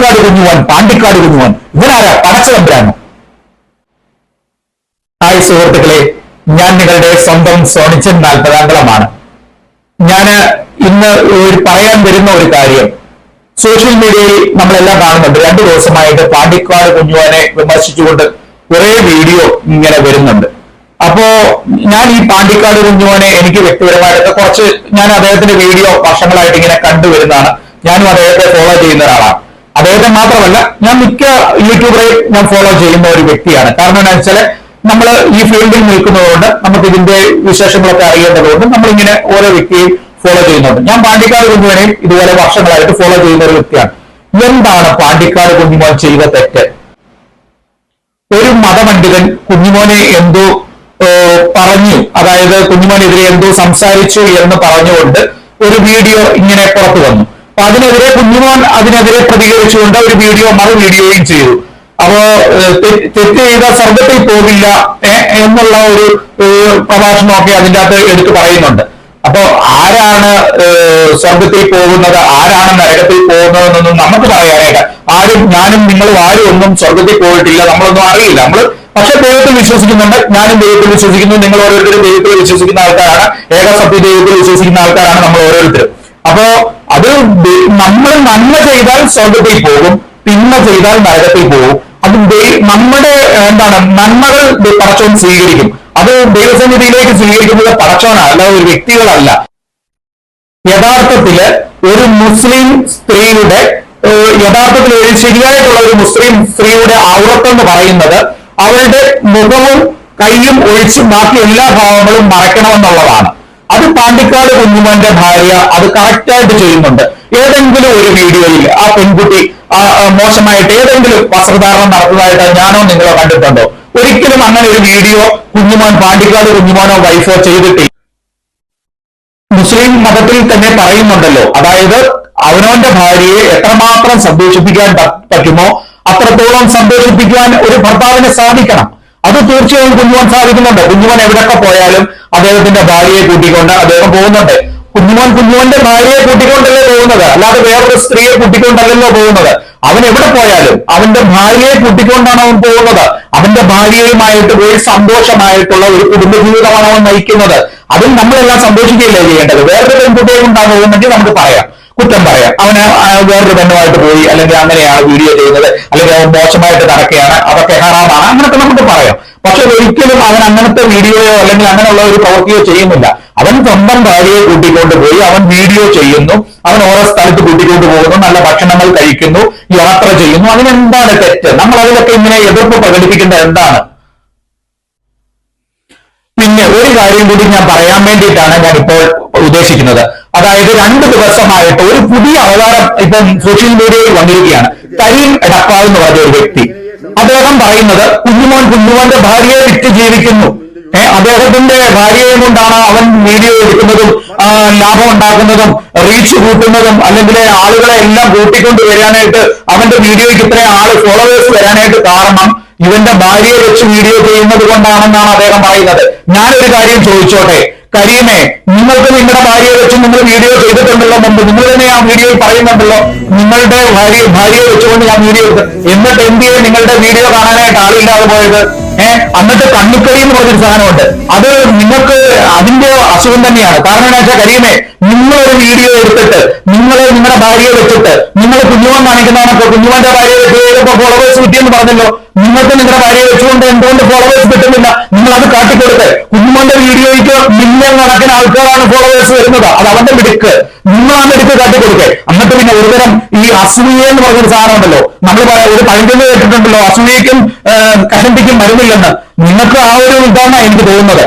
Pandikkad Kunjumon ഇവനാരാ? പടച്ചതമ്പുരാനോ? Hi സുഹൃത്തുക്കളെ, ഞാൻ നിങ്ങളുടെ സ്വന്തം സോണിച്ചൻ 40 ഞാൻ ഇന്ന് പറയാൻ വരുന്ന ഒരു കാര്യം, സോഷ്യൽ മീഡിയയിൽ നമ്മളെല്ലാം കാണുന്നുണ്ട്. 2 ദിവസമായിട്ട് പാണ്ടിക്കാട് കുഞ്ഞുമോനെ വിമർശിച്ചുകൊണ്ട് കുറെ വീഡിയോ ഇങ്ങനെ വരുന്നുണ്ട്. അപ്പോ ഞാൻ ഈ പാണ്ടിക്കാട് കുഞ്ഞുമോനെ എനിക്ക് വ്യക്തിപരമായിട്ട് കുറച്ച്, ഞാൻ അദ്ദേഹത്തിന്റെ വീഡിയോ വർഷങ്ങളായിട്ട് ഇങ്ങനെ കണ്ടുവരുന്നതാണ്. ഞാനും അദ്ദേഹത്തെ ഫോളോ ചെയ്യുന്ന ഒരാളാണ്. അദ്ദേഹത്തെ മാത്രമല്ല, ഞാൻ മിക്ക യൂട്യൂബറെയും ഞാൻ ഫോളോ ചെയ്യുന്ന ഒരു വ്യക്തിയാണ്. കാരണം എന്താ വെച്ചാൽ നമ്മൾ ഈ ഫീൽഡിൽ നിൽക്കുന്നതുകൊണ്ട് നമുക്ക് ഇതിന്റെ വിശേഷങ്ങളൊക്കെ അറിയേണ്ടതുകൊണ്ട് നമ്മളിങ്ങനെ ഓരോ വ്യക്തിയെയും ഫോളോ ചെയ്യുന്നുണ്ട്. ഞാൻ പാണ്ടിക്കാട് കുഞ്ഞുമോനെയും ഇതുപോലെ വർഷങ്ങളായിട്ട് ഫോളോ ചെയ്യുന്ന ഒരു വ്യക്തിയാണ്. എന്താണ് പാണ്ടിക്കാട് കുഞ്ഞുമോൻ ചെയ്ത തെറ്റ്? ഒരു മതപണ്ഡിതൻ കുഞ്ഞുമോനെ എന്തോ പറഞ്ഞു, അതായത് കുഞ്ഞുമോനെതിരെ എന്തോ സംസാരിച്ചു എന്ന് പറഞ്ഞുകൊണ്ട് ഒരു വീഡിയോ ഇങ്ങനെ പുറത്തു വന്നു. അപ്പൊ അതിനെതിരെ കുഞ്ഞുമോൻ അതിനെതിരെ പ്രതികരിച്ചുകൊണ്ട് ഒരു മറു വീഡിയോയും ചെയ്തു. അപ്പോ തെറ്റ് ചെയ്ത സ്വർഗത്തിൽ പോകില്ല എന്നുള്ള ഒരു പ്രഭാഷണമൊക്കെ അതിൻ്റെ അകത്ത് എടുത്തു പറയുന്നുണ്ട്. അപ്പോ ആരാണ് സ്വർഗത്തിൽ പോകുന്നത്, ആരാണ് നരകത്തിൽ പോകുന്നതെന്നൊന്നും നമുക്ക് പറയാനായിട്ട് ഞാനും നിങ്ങളും ആരും ഒന്നും സ്വർഗത്തിൽ പോയിട്ടില്ല, നമ്മളൊന്നും അറിയില്ല. പക്ഷെ ദൈവത്തിൽ വിശ്വസിക്കുന്നുണ്ട്. ഞാനും ദൈവത്തിൽ വിശ്വസിക്കുന്നു. നിങ്ങൾ ഓരോരുത്തരും ദൈവത്തിൽ വിശ്വസിക്കുന്ന ആൾക്കാരാണ്, ഏകസത്യ ദൈവത്തിൽ വിശ്വസിക്കുന്ന ആൾക്കാരാണ് നമ്മൾ ഓരോരുത്തരും. അപ്പോ അത് നമ്മൾ നന്മ ചെയ്താൽ സ്വർഗത്തിൽ പോകും, തിന്മ ചെയ്താൽ നരകത്തിൽ പോകും. അത് നമ്മുടെ നന്മകൾ പടച്ചോൻ സ്വീകരിക്കും. അത് ദൈവസന്നിധിയിലേക്ക് സ്വീകരിക്കുന്നത് പടച്ചോനാണ്, അല്ലാതെ ഒരു വ്യക്തികളല്ല. യഥാർത്ഥത്തില് ഒരു മുസ്ലിം സ്ത്രീയുടെ യഥാർത്ഥത്തിൽ ഒരു ശരിയായിട്ടുള്ള ഒരു മുസ്ലിം സ്ത്രീയുടെ ഔറത്തെന്ന് പറയുന്നത് അവളുടെ മുഖവും കൈയും ഒഴിച്ച് ബാക്കി എല്ലാ ഭാവങ്ങളും മറയ്ക്കണമെന്നുള്ളതാണ്. അത് പാണ്ടിക്കാട് കുഞ്ഞുമോന്റെ ഭാര്യ അത് കറക്റ്റായിട്ട് ചെയ്യുന്നുണ്ട്. ഏതെങ്കിലും ഒരു വീഡിയോയിൽ ആ പെൺകുട്ടി മോശമായിട്ട് ഏതെങ്കിലും വസ്ത്രധാരണം നടത്തുന്നതായിട്ട് ഞാനോ നിങ്ങളോ കണ്ടിട്ടുണ്ടോ? ഒരിക്കലും അങ്ങനെ ഒരു വീഡിയോ പാണ്ടിക്കാട് കുഞ്ഞുമോനോ വൈഫോ ചെയ്തിട്ടില്ല. മുസ്ലിം മതത്തിൽ തന്നെ പറയുന്നുണ്ടല്ലോ, അതായത് അവനവന്റെ ഭാര്യയെ എത്രമാത്രം സന്തോഷിപ്പിക്കാൻ പറ്റുമോ അത്രത്തോളം സന്തോഷിപ്പിക്കാൻ ഒരു ഭർത്താവിന് സാധിക്കണം. അത് തീർച്ചയായും കുഞ്ഞുമോൻ സാധിക്കുന്നുണ്ട്. കുഞ്ഞുമോൻ എവിടെയൊക്കെ പോയാലും അദ്ദേഹത്തിന്റെ ഭാര്യയെ കൂട്ടിക്കൊണ്ട് അദ്ദേഹം പോകുന്നുണ്ട്. കുഞ്ഞുമോന്റെ ഭാര്യയെ കൂട്ടിക്കൊണ്ടല്ലേ പോകുന്നത്, അല്ലാതെ വേറൊരു സ്ത്രീയെ കൂട്ടിക്കൊണ്ടല്ലല്ലോ പോകുന്നത്. അവൻ എവിടെ പോയാലും അവന്റെ ഭാര്യയെ കൂട്ടിക്കൊണ്ടാണ് അവൻ പോകുന്നത്. അവന്റെ ഭാര്യയുമായിട്ട് പോയി സന്തോഷമായിട്ടുള്ള ഒരു കുടുംബജീവിതമാണ് അവൻ നയിക്കുന്നത്. അതിൽ നമ്മളെല്ലാം സന്തോഷിക്കുകയല്ലേ ചെയ്യേണ്ടത്. വേറൊരു പെൺകുട്ടിയെ കൊണ്ടാണ് പോകുന്നെങ്കിൽ നമുക്ക് പറയാം, കുറ്റം പറയാം. അവന് വേറൊരു പെണ്ണുമായിട്ട് പോയി, അല്ലെങ്കിൽ അങ്ങനെയാണ് വീഡിയോ ചെയ്യുന്നത്, അല്ലെങ്കിൽ അവൻ മോശമായിട്ട് നടക്കുകയാണ്, അതൊക്കെ ഹറാമാണ്, അങ്ങനൊക്കെ നമുക്ക് പറയാം. പക്ഷെ ഒരിക്കലും അവൻ അങ്ങനത്തെ വീഡിയോയോ അല്ലെങ്കിൽ അങ്ങനെയുള്ള ഒരു പ്രവൃത്തിയോ ചെയ്യുന്നില്ല. അവൻ സ്വന്തം ഭാര്യയെ കൂട്ടിക്കൊണ്ട് പോയി അവൻ വീഡിയോ ചെയ്യുന്നു, അവൻ ഓരോ സ്ഥലത്ത് കൂട്ടിക്കൊണ്ട് പോകുന്നു, നല്ല ഭക്ഷണങ്ങൾ കഴിക്കുന്നു, യാത്ര ചെയ്യുന്നു. അതിനെന്താണ് തെറ്റ്? നമ്മൾ അതിലൊക്കെ ഇങ്ങനെ എതിർപ്പ് പ്രകടിപ്പിക്കേണ്ടത് എന്താണ്? പിന്നെ ഒരു കാര്യം കൂടി ഞാൻ പറയാൻ വേണ്ടിയിട്ടാണ് ഞാൻ ഇപ്പോൾ ഉദ്ദേശിക്കുന്നത്. അതായത് 2 ദിവസമായിട്ട് ഒരു പുതിയ അവതാരം ഇപ്പം സോഷ്യൽ മീഡിയയിൽ വന്നിരിക്കുകയാണ്. കരീം എടപ്പാൾ എന്ന് പറഞ്ഞ ഒരു വ്യക്തി. അദ്ദേഹം പറയുന്നത് കുഞ്ഞുമോന്റെ ഭാര്യയെ വിറ്റ് ജീവിക്കുന്നു. അദ്ദേഹത്തിന്റെ ഭാര്യയെ കൊണ്ടാണ് അവൻ വീഡിയോ എടുക്കുന്നതും ലാഭം ഉണ്ടാക്കുന്നതും റീച്ച് കൂട്ടുന്നതും, അല്ലെങ്കിൽ ആളുകളെ എല്ലാം കൂട്ടിക്കൊണ്ട് വരാനായിട്ട് അവന്റെ വീഡിയോയ്ക്ക് ഇത്രയും ഫോളോവേഴ്സ് വരാനായിട്ട് കാരണം ഇവന്റെ ഭാര്യയെ വെച്ച് വീഡിയോ ചെയ്യുന്നത് കൊണ്ടാണെന്നാണ് അദ്ദേഹം പറയുന്നത്. ഞാനൊരു കാര്യം ചോദിച്ചോട്ടെ, കരീമേ, നിങ്ങൾക്ക് നിങ്ങളുടെ ഭാര്യയെ വെച്ച് നിങ്ങൾ വീഡിയോ ചെയ്തിട്ടുണ്ടല്ലോ മുമ്പ്, നിങ്ങൾ തന്നെ ആ വീഡിയോയിൽ പറയുന്നുണ്ടല്ലോ നിങ്ങളുടെ ഭാര്യയെ വെച്ചുകൊണ്ട് ഞാൻ വീഡിയോ എടുത്തു. എന്നിട്ട് എന്തിയെ നിങ്ങളുടെ വീഡിയോ കാണാനായിട്ട് ആളില്ലാതെ പോയത്? എന്നിട്ട് കണ്ണുക്കരി എന്ന് പറഞ്ഞൊരു സാധനമുണ്ട്. അത് നിങ്ങൾക്ക് അതിന്റെ അസുഖം തന്നെയാണ്. കാരണം എന്താ വെച്ചാൽ കരീമേ, നിങ്ങളൊരു വീഡിയോ എടുത്തിട്ട് നിങ്ങളുടെ ഭാര്യയെ വെച്ചിട്ട് നിങ്ങൾ കുഞ്ഞുമോൻ കാണിക്കുന്നതാണോ? കുഞ്ഞുമോന്റെ ഭാര്യയെ വെച്ച് ചെയ്തപ്പോ ഫോളോവേഴ്സ് കിട്ടിയെന്ന് പറഞ്ഞല്ലോ. നിങ്ങൾക്ക് നിങ്ങളുടെ ഭാര്യയെ വെച്ചുകൊണ്ട് എന്തുകൊണ്ട് ഫോളോവേഴ്സ് കിട്ടുന്നില്ല? നിങ്ങൾ അത് കാട്ടിക്കൊടുത്ത്. കുഞ്ഞുമോന്റെ വീഡിയോയ്ക്ക് മില്യൺ കണക്കിന് ആൾക്കാരാണ് ഫോളോവേഴ്സ് വരുന്നത്. അത് അവന്റെ മിടുക്ക്, നിങ്ങൾ ആ മിടുക്ക് കാട്ടിക്കൊടുക്കുക. എന്നിട്ട് പിന്നെ ഒരുതരം ഈ അസൂയ എന്ന് പറഞ്ഞൊരു സാധനം ഉണ്ടല്ലോ, നമ്മൾ ഒരു പഴഞ്ചൊല്ല് കേട്ടിട്ടുണ്ടല്ലോ, അസൂയക്കും കഷണ്ടിക്കും മരുന്നില്ലെന്ന്. നിങ്ങൾക്ക് ആ ഒരു ഇതാണ് എനിക്ക് തോന്നുന്നത്.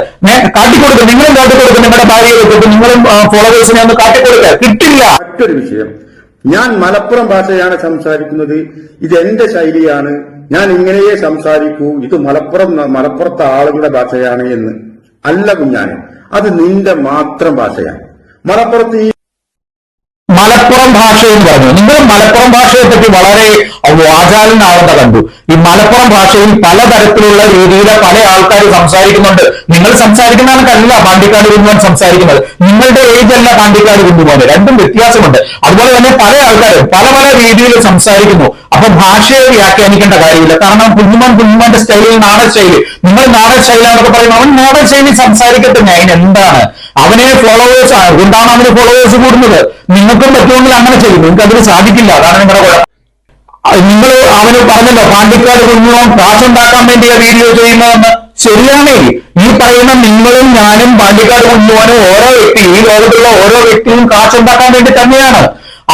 കാട്ടിക്കൊടുക്കുക, നിങ്ങളും കാട്ടിക്കൊടുക്കുക. നിങ്ങളുടെ ഭാര്യയെ വെച്ചിട്ട് നിങ്ങളും ഫോളോവേഴ്സിനെ ഒന്ന് കാട്ടിക്കൊടുക്കുക. കിട്ടില്ല. മറ്റൊരു വിഷയം, ഞാൻ മലപ്പുറം ഭാഷയാണ് സംസാരിക്കുന്നത്. ഇത് എന്റെ ശൈലിയാണ്, ഞാൻ ഇങ്ങനെയേ സംസാരിക്കൂ, ഇത് മലപ്പുറത്തെ ആളുകളുടെ ഭാഷയാണ് എന്ന്. അല്ല കുഞ്ഞാനെ, അത് നിന്റെ മാത്രം ഭാഷയാണ്. മലപ്പുറത്ത് മലപ്പുറം ഭാഷ എന്ന് പറഞ്ഞു. നിങ്ങൾ മലപ്പുറം ഭാഷയെ പറ്റി വളരെ വാചാലനാവുന്ന കണ്ടു. ഈ മലപ്പുറം ഭാഷയിൽ പലതരത്തിലുള്ള രീതിയിലെ പല ആൾക്കാർ സംസാരിക്കുന്നുണ്ട്. നിങ്ങൾ സംസാരിക്കുന്ന കണക്കല്ല പാണ്ടിക്കാട് കുഞ്ഞുമോൻ സംസാരിക്കുന്നത്. നിങ്ങളുടെ ഏജ് അല്ല പാണ്ടിക്കാട് കുഞ്ഞുമോന്, രണ്ടും വ്യത്യാസമുണ്ട്. അതുപോലെ തന്നെ പല ആൾക്കാരും പല പല രീതിയിൽ സംസാരിക്കുന്നു. അപ്പൊ ഭാഷയെ വ്യാഖ്യാനിക്കേണ്ട കാര്യമില്ല. കാരണം കുഞ്ഞുമോന്റെ സ്റ്റൈലിൽ നാടൻ ശൈലി, നിങ്ങൾ നാടൻ ശൈലിയാണെന്നൊക്കെ പറയുമ്പോൾ അവൻ നാടൻ ശൈലി സംസാരിക്കട്ടെ. ഞാൻ എന്താണ് അവനെ ഫോളോവേഴ്സ് അതുകൊണ്ടാണ് അവന് ഫോളോവേഴ്സ് കൂടുന്നത്. നിങ്ങൾക്കും പറ്റുമെങ്കിൽ അങ്ങനെ ചെയ്യും. നിങ്ങൾക്ക് അതിന് സാധിക്കില്ല, അതാണ് നിങ്ങളുടെ കുഴപ്പം. നിങ്ങൾ അവന് പറഞ്ഞല്ലോ പാണ്ടിക്കാട് കുഞ്ഞുമോൻ കാശുണ്ടാക്കാൻ വേണ്ടിയ വീഡിയോ ചെയ്യുന്നതെന്ന്. ശരിയാണേ, ഈ പറയുന്ന നിങ്ങളും ഞാനും പാണ്ടിക്കാട് കുഞ്ഞുമോനും ഓരോ വ്യക്തി, ഈ ലോകത്തുള്ള ഓരോ വ്യക്തിയും കാശുണ്ടാക്കാൻ വേണ്ടി തന്നെയാണ്.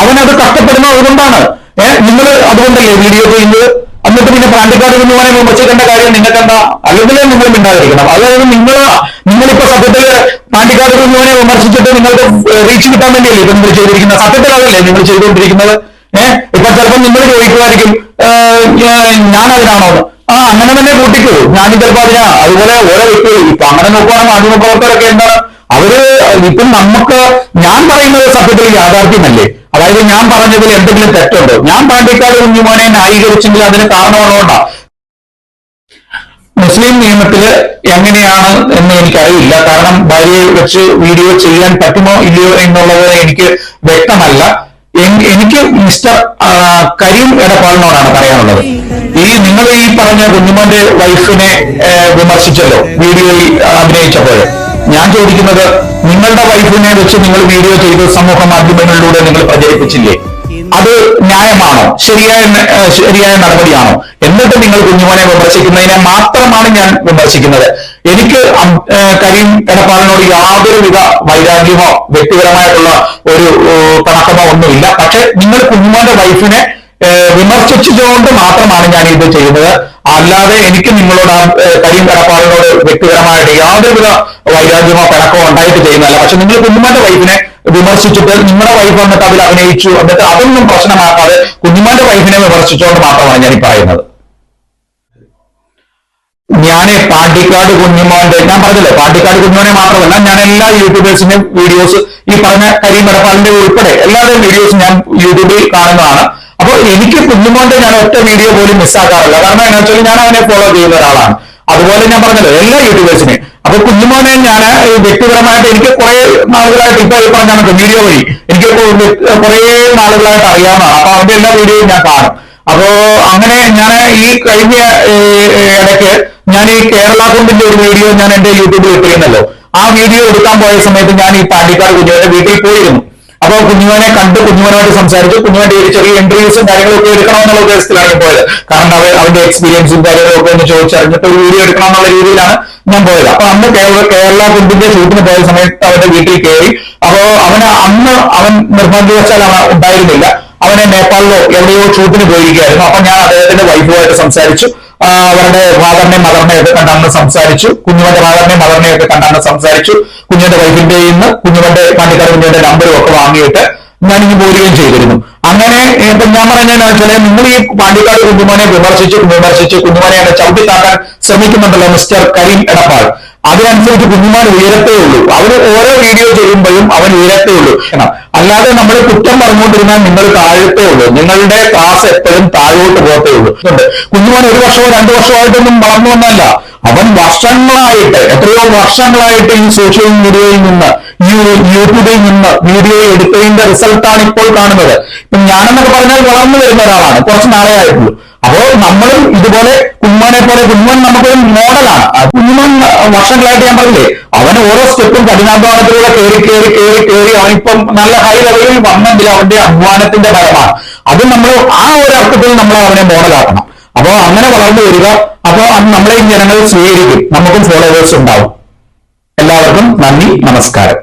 അവനത് കഷ്ടപ്പെടുന്നത് അതുകൊണ്ടാണ്. നിങ്ങൾ അതുകൊണ്ടല്ലേ വീഡിയോ ചെയ്യുന്നത്. എന്നിട്ട് പിന്നെ പാണ്ടിക്കാട് കുഞ്ഞുമോനെ വിമർശിക്കേണ്ട കാര്യം നിങ്ങൾക്ക് എന്താ? അല്ലെങ്കിൽ നിങ്ങൾ മിണ്ടാതിരിക്കണം. അതായത് നിങ്ങളിപ്പോ സത്യത്തില് പാണ്ടിക്കാട് കുഞ്ഞുമോനെ വിമർശിച്ചിട്ട് നിങ്ങൾക്ക് റീച്ച് കിട്ടാൻ വേണ്ടിയല്ലേ ഇപ്പൊ നിങ്ങൾ ചെയ്തിരിക്കുന്നത്? സത്യത്തിൽ അതല്ലേ നിങ്ങൾ ചെയ്തുകൊണ്ടിരിക്കുന്നത്? ഇപ്പൊ ചിലപ്പോൾ നിങ്ങൾ ചോദിക്കുമായിരിക്കും ഞാൻ അതിനാണോ? അങ്ങനെ തന്നെ കൂട്ടിക്കൂ, ഞാനും ചിലപ്പോ അതിനാ. അതുപോലെ ഓരോ വ്യക്തികൾ ഇപ്പൊ അങ്ങനെ നോക്കുവാണെങ്കിൽ മാധ്യമപ്രവർത്തകരൊക്കെ എന്താണ് അവര് ഇപ്പം ഞാൻ പറയുന്നത് സത്യത്തിൽ യാഥാർത്ഥ്യമല്ലേ? അതായത് ഞാൻ പറഞ്ഞതിൽ എന്തെങ്കിലും തെറ്റുണ്ടോ? ഞാൻ പാണ്ടിക്കാട് കുഞ്ഞുമോനെ ന്യായീകരിച്ചെങ്കിൽ അതിന് കാരണമുള്ളതുകൊണ്ടാ. മുസ്ലിം നിയമത്തില് എങ്ങനെയാണ് എന്ന് എനിക്കറിയില്ല. കാരണം ഭാര്യയെ വെച്ച് വീഡിയോ ചെയ്യാൻ പറ്റുമോ ഇല്ലയോ എന്നുള്ളത് എനിക്ക് വ്യക്തമല്ല. എനിക്ക് മിസ്റ്റർ കരീം എടപ്പാളിനോടാണ് പറയാനുള്ളത്. നിങ്ങൾ ഈ പറഞ്ഞ കുഞ്ഞുമോന്റെ വൈഫിനെ വിമർശിച്ചല്ലോ വീഡിയോയിൽ അഭിനയിച്ചപ്പോൾ. ഞാൻ ചോദിക്കുന്നത്, നിങ്ങളുടെ വൈഫിനെ വെച്ച് നിങ്ങൾ വീഡിയോ ചെയ്ത് സമൂഹ മാധ്യമങ്ങളിലൂടെ നിങ്ങൾ പ്രചരിപ്പിച്ചില്ലേ? അത് ന്യായമാണോ? ശരിയായ നടപടിയാണോ? എന്നിട്ട് നിങ്ങൾ കുഞ്ഞുമോനെ വിമർശിക്കുന്നതിനെ മാത്രമാണ് ഞാൻ വിമർശിക്കുന്നത്. എനിക്ക് കരീം എടപ്പാളിനോട് യാതൊരുവിധ വൈരാഗ്യമോ വ്യക്തിപരമായിട്ടുള്ള ഒരു കണക്കമോ ഒന്നുമില്ല. പക്ഷെ നിങ്ങൾ കുഞ്ഞുമോന്റെ വൈഫിനെ വിമർശിച്ചുകൊണ്ട് മാത്രമാണ് ഞാൻ ഇത് ചെയ്യുന്നത്. അല്ലാതെ എനിക്ക് നിങ്ങളോട് കരീം എടപ്പാളിനോട് വ്യക്തിപരമായിട്ട് യാതൊരുവിധ വൈരാഗ്യമോ പിണക്കമോ ഉണ്ടായിട്ട് ചെയ്യുന്നതല്ല. പക്ഷെ നിങ്ങൾ കുഞ്ഞുമോന്റെ വൈഫിനെ വിമർശിച്ചിട്ട് നിങ്ങളുടെ വൈഫ് വന്നിട്ട് അതിൽ അഭിനയിച്ചു, എന്നിട്ട് അതൊന്നും പ്രശ്നമാക്കാതെ കുഞ്ഞുമോന്റെ വൈഫിനെ വിമർശിച്ചുകൊണ്ട് മാത്രമാണ് ഞാൻ ഈ പറയുന്നത്. ഞാന് പാണ്ടിക്കാട് കുഞ്ഞുമോന്റെ ഞാൻ പറഞ്ഞല്ലോ, പാണ്ടിക്കാട് കുഞ്ഞുമോനെ മാത്രമല്ല, ഞാൻ എല്ലാ യൂട്യൂബേഴ്സിന്റെയും വീഡിയോസ് ഈ പറഞ്ഞ കരീം എടപ്പാളിന്റെ ഉൾപ്പെടെ എല്ലാവരുടെയും വീഡിയോസ് ഞാൻ യൂട്യൂബിൽ കാണുന്നതാണ്. അപ്പൊ എനിക്ക് കുഞ്ഞുമോന്റെ ഞാൻ ഒറ്റ വീഡിയോ പോലും മിസ്സാക്കാറില്ല. കാരണം എന്താ വെച്ചാൽ ഞാൻ അവനെ ഫോളോ ചെയ്യുന്ന ഒരാളാണ്. അതുപോലെ ഞാൻ പറഞ്ഞല്ലോ എല്ലാ യൂട്യൂബേഴ്സിനെയും. അപ്പൊ കുഞ്ഞുമോനെ ഞാൻ വ്യക്തിപരമായിട്ട് എനിക്ക് കുറെ നാളുകളായിട്ട് ഇപ്പൊ പറഞ്ഞ വീഡിയോ വഴി എനിക്ക് കുറെ നാളുകളായിട്ട് അറിയാവുന്നതാണ്. അപ്പൊ അവന്റെ എല്ലാ വീഡിയോയും ഞാൻ കാണും. അപ്പോ അങ്ങനെ ഞാൻ ഈ കഴിഞ്ഞ ഇടയ്ക്ക് ഞാൻ ഈ കേരള കൊണ്ടിന്റെ ഒരു വീഡിയോ ഞാൻ എന്റെ യൂട്യൂബിൽ ഇട്ടിരുന്നല്ലോ. ആ വീഡിയോ എടുക്കാൻ പോയ സമയത്ത് ഞാൻ ഈ പാണ്ടിക്കാട് കുഞ്ഞുമോന്റെ വീട്ടിൽ പോയിരുന്നു. അപ്പൊ കുഞ്ഞുമോനെ കണ്ട് കുഞ്ഞുമോനോട് സംസാരിച്ചു. കുഞ്ഞുമോന്റെ ചെറിയ ഇന്റർവ്യൂസും കാര്യങ്ങളൊക്കെ എടുക്കണമെന്നുള്ള ഉദ്ദേശത്തിലാണ് പോയത്. കാരണം അവന്റെ എക്സ്പീരിയൻസും കാര്യങ്ങളൊക്കെ ഒന്ന് ചോദിച്ചറിഞ്ഞിട്ട് ഒരു വീഡിയോ എടുക്കണമെന്നുള്ള രീതിയിലാണ് ഞാൻ പോയത്. അപ്പൊ അന്ന് കേരള കുണ്ടിന്റെ ഷൂട്ടിന് പോയ സമയത്ത് അവന്റെ വീട്ടിൽ കയറി. അപ്പോ അവൻ നിർബന്ധിവശാൽ അവൻ ഉണ്ടായിരുന്നില്ല. അവനെ നേപ്പാളിലോ എവിടെയോ ഷൂട്ടിന് പോയിരിക്കുകയായിരുന്നു. അപ്പൊ ഞാൻ അദ്ദേഹത്തിന്റെ വൈഫുമായിട്ട് സംസാരിച്ചു. അവരുടെ ഫാദറിനെയും മദറിനെയും ഒക്കെ കണ്ടന്ന് സംസാരിച്ചു. കുഞ്ഞുമോന്റെ ഫാദറിനെയും മദറിനെയും ഒക്കെ കണ്ടന്ന് സംസാരിച്ചു. കുഞ്ഞുമോന്റെ വൈഫിന്റെ കുഞ്ഞുമോന്റെ പാണ്ടിക്കാട് കുഞ്ഞുമോന്റെ നമ്പറും ഒക്കെ വാങ്ങിയിട്ട് ഞാനിങ്ങ് പോരുകയും ചെയ്തിരുന്നു. അങ്ങനെ ഇപ്പൊ ഞാൻ പറഞ്ഞതെന്ന് വെച്ചാൽ, നിങ്ങൾ ഈ പാണ്ടിക്കാട് കുഞ്ഞുമോനെ വിമർശിച്ച് കുഞ്ഞുമോനെ അങ്ങ് ചവിട്ടിത്താക്കാൻ ശ്രമിക്കുന്നുണ്ടല്ലോ മിസ്റ്റർ കരീം എടപ്പാൾ. അതിനനുസരിച്ച് കുഞ്ഞുമോൻ ഉയരത്തേ ഉള്ളൂ. അവര് ഓരോ വീഡിയോ ചെയ്യുമ്പോഴും അവൻ ഉയരത്തേ ഉള്ളൂ. അല്ലാതെ നമ്മൾ കുറ്റം പറഞ്ഞുകൊണ്ടിരുന്നാൽ നിങ്ങൾ താഴത്തേ ഉള്ളൂ. നിങ്ങളുടെ ക്ലാസ് എപ്പോഴും താഴോട്ട് പോകത്തേ ഉള്ളൂ. കുഞ്ഞുമോൻ 1 വർഷമോ 2 വർഷമായിട്ടൊന്നും വളർന്നു വന്നല്ല. അവൻ വർഷങ്ങളായിട്ട്, എത്രയോ വർഷങ്ങളായിട്ട് ഈ സോഷ്യൽ മീഡിയയിൽ നിന്ന്, ഈ യൂട്യൂബിൽ നിന്ന് വീഡിയോ എടുത്തതിന്റെ റിസൾട്ടാണ് ഇപ്പോൾ കാണുന്നത്. ഇപ്പൊ ഞാനെന്നൊക്കെ പറഞ്ഞാൽ വളർന്നു വരുന്ന ഒരാളാണ്, കുറച്ച് നാളെ ആയിട്ടുള്ളൂ. അപ്പോ നമ്മളും ഇതുപോലെ കുഞ്ഞുമോനെ പോലെ, കുഞ്ഞുമോൻ നമുക്കൊരു മോഡലാണ്. കുഞ്ഞുമോൻ വർഷങ്ങളായിട്ട് ഞാൻ പറഞ്ഞില്ലേ, അവൻ ഓരോ സ്റ്റെപ്പും കഠിനാധ്വാനത്തിലൂടെ കയറി അവനിപ്പം നല്ല ഹൈ ലെവലിൽ വന്നെങ്കിൽ അവന്റെ അധ്വാനത്തിന്റെ ഫലമാണ്. അത് നമ്മൾ ആ ഒരു അർത്ഥത്തിൽ നമ്മൾ അവനെ മോഡലാക്കണം. അപ്പോ അങ്ങനെ വളർന്നു വരിക. അപ്പോ നമ്മളെ ജനങ്ങൾ സ്വീകരിക്കും, നമുക്കും ഫോളോവേഴ്സ് ഉണ്ടാവും. എല്ലാവർക്കും നന്ദി, നമസ്കാരം.